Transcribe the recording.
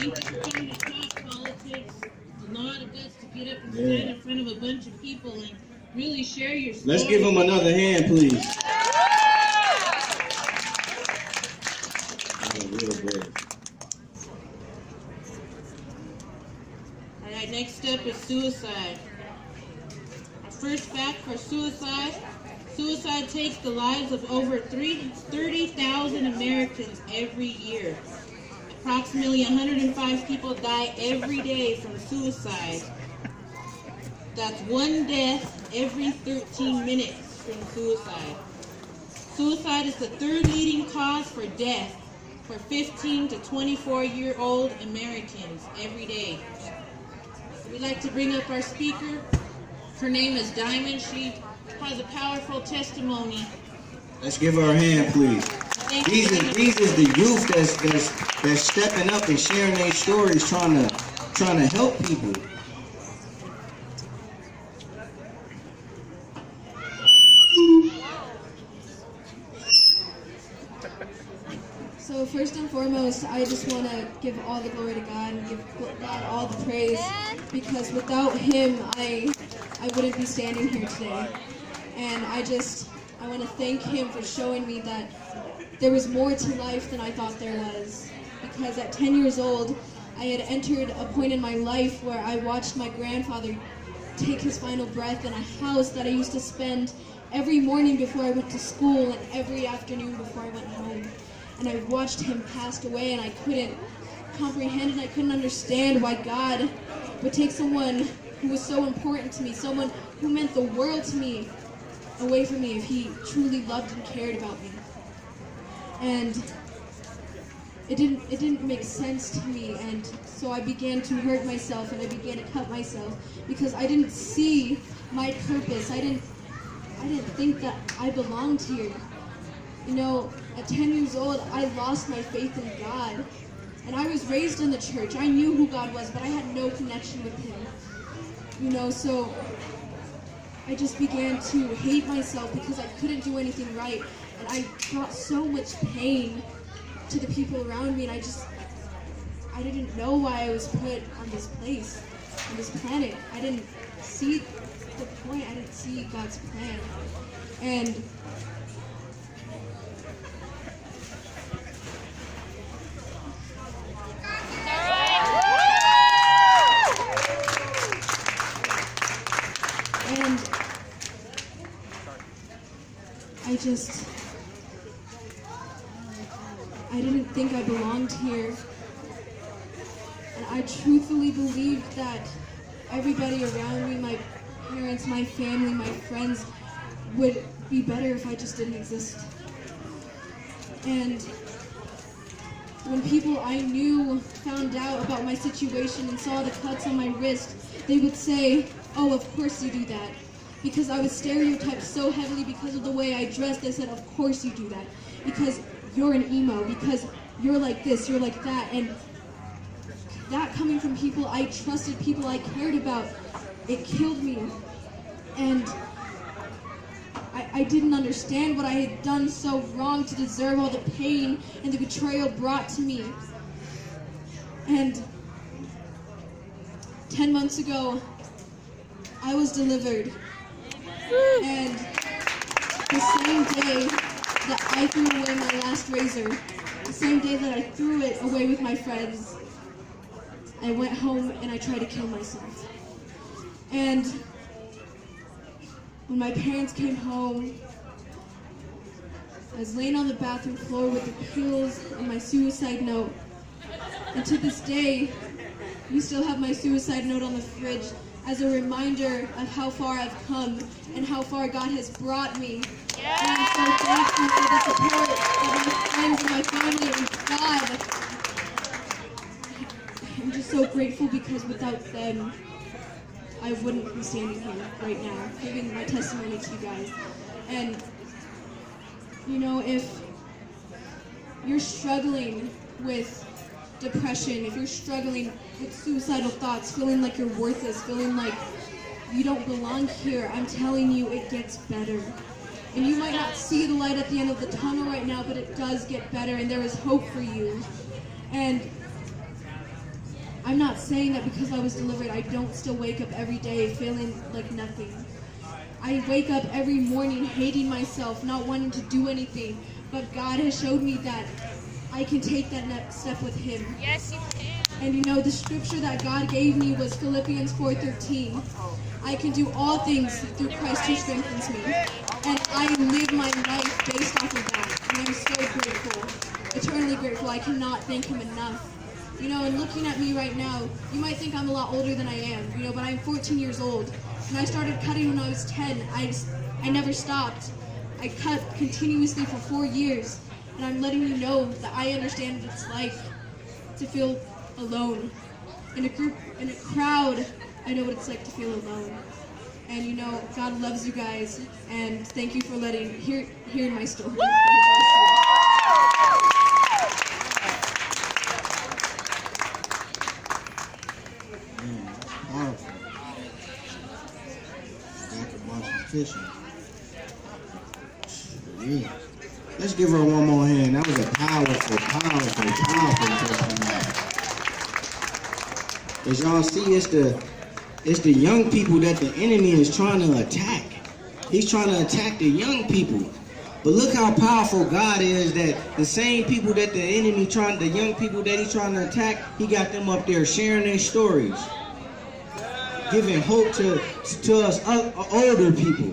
think it's fun to talk politics. It's a lot of guts to get up and stand in front of a bunch of people and really share your story. Let's give him another hand, please. Real good. All right, next up is suicide. Our first fact for suicide. Suicide takes the lives of over 30,000 Americans every year. Approximately 105 people die every day from suicide. That's one death every 13 minutes from suicide. Suicide is the third leading cause for death for 15 to 24-year-old Americans every day. We'd like to bring up our speaker. Her name is Diamond. She has a powerful testimony. Let's give her a hand, please. These is the youth that's stepping up and sharing their stories, trying to help people. So first and foremost, I just want to give all the glory to God and give God all the praise, because without Him, I wouldn't be standing here today. And I want to thank Him for showing me that there was more to life than I thought there was. Because at 10 years old, I had entered a point in my life where I watched my grandfather take his final breath in a house that I used to spend every morning before I went to school and every afternoon before I went home. And I watched him pass away, and I couldn't comprehend and I couldn't understand why God would take someone who was so important to me, someone who meant the world to me, away from me if He truly loved and cared about me. And it didn't make sense to me, and so I began to hurt myself and I began to cut myself because I didn't see my purpose. I didn't think that I belonged here. You know, at 10 years old, I lost my faith in God. And I was raised in the church. I knew who God was, but I had no connection with Him. You know, so I just began to hate myself because I couldn't do anything right. And I brought so much pain to the people around me, and I didn't know why I was put on this place, on this planet. I didn't see the point. I didn't see God's plan. And I didn't think I belonged here. And I truthfully believed that everybody around me, my parents, my family, my friends, would be better if I just didn't exist. And when people I knew found out about my situation and saw the cuts on my wrist, they would say, "Oh, of course you do that." Because I was stereotyped so heavily because of the way I dressed, they said, "Of course you do that. Because you're an emo, because you're like this, you're like that." And that coming from people I trusted, people I cared about, it killed me. And I didn't understand what I had done so wrong to deserve all the pain and the betrayal brought to me. And 10 months ago, I was delivered. And the same day that I threw away my last razor, the same day that I threw it away with my friends, I went home and I tried to kill myself. And when my parents came home, I was laying on the bathroom floor with the pills and my suicide note. And to this day, we still have my suicide note on the fridge as a reminder of how far I've come and how far God has brought me. Yeah. And I'm so thankful for the support of my friends and my family and God. I'm just so grateful because without them, I wouldn't be standing here right now, giving my testimony to you guys. And, you know, if you're struggling with depression, if you're struggling with suicidal thoughts, feeling like you're worthless, feeling like you don't belong here, I'm telling you, it gets better. And you might not see the light at the end of the tunnel right now, but it does get better, and there is hope for you. And saying that because I was delivered, I don't still wake up every day feeling like nothing. I wake up every morning hating myself, not wanting to do anything, but God has showed me that I can take that next step with Him. Yes, you can. And you know, the scripture that God gave me was Philippians 4:13. I can do all things through Christ who strengthens me. And I live my life based off of that. And I'm so grateful, eternally grateful. I cannot thank Him enough. You know, and looking at me right now, you might think I'm a lot older than I am, you know, but I'm 14 years old. And I started cutting when I was 10. I never stopped. I cut continuously for 4 years. And I'm letting you know that I understand what it's like to feel alone. In a group, in a crowd, I know what it's like to feel alone. And you know, God loves you guys, and thank you for hearing my story. Powerful. Back to Boston fishing. Yeah. Let's give her one more hand. That was a powerful testimony. As y'all see, it's the young people that the enemy is trying to attack. He's trying to attack the young people. But look how powerful God is, that the same people that the enemy the young people that he's trying to attack, He got them up there sharing their stories, giving hope to us older people.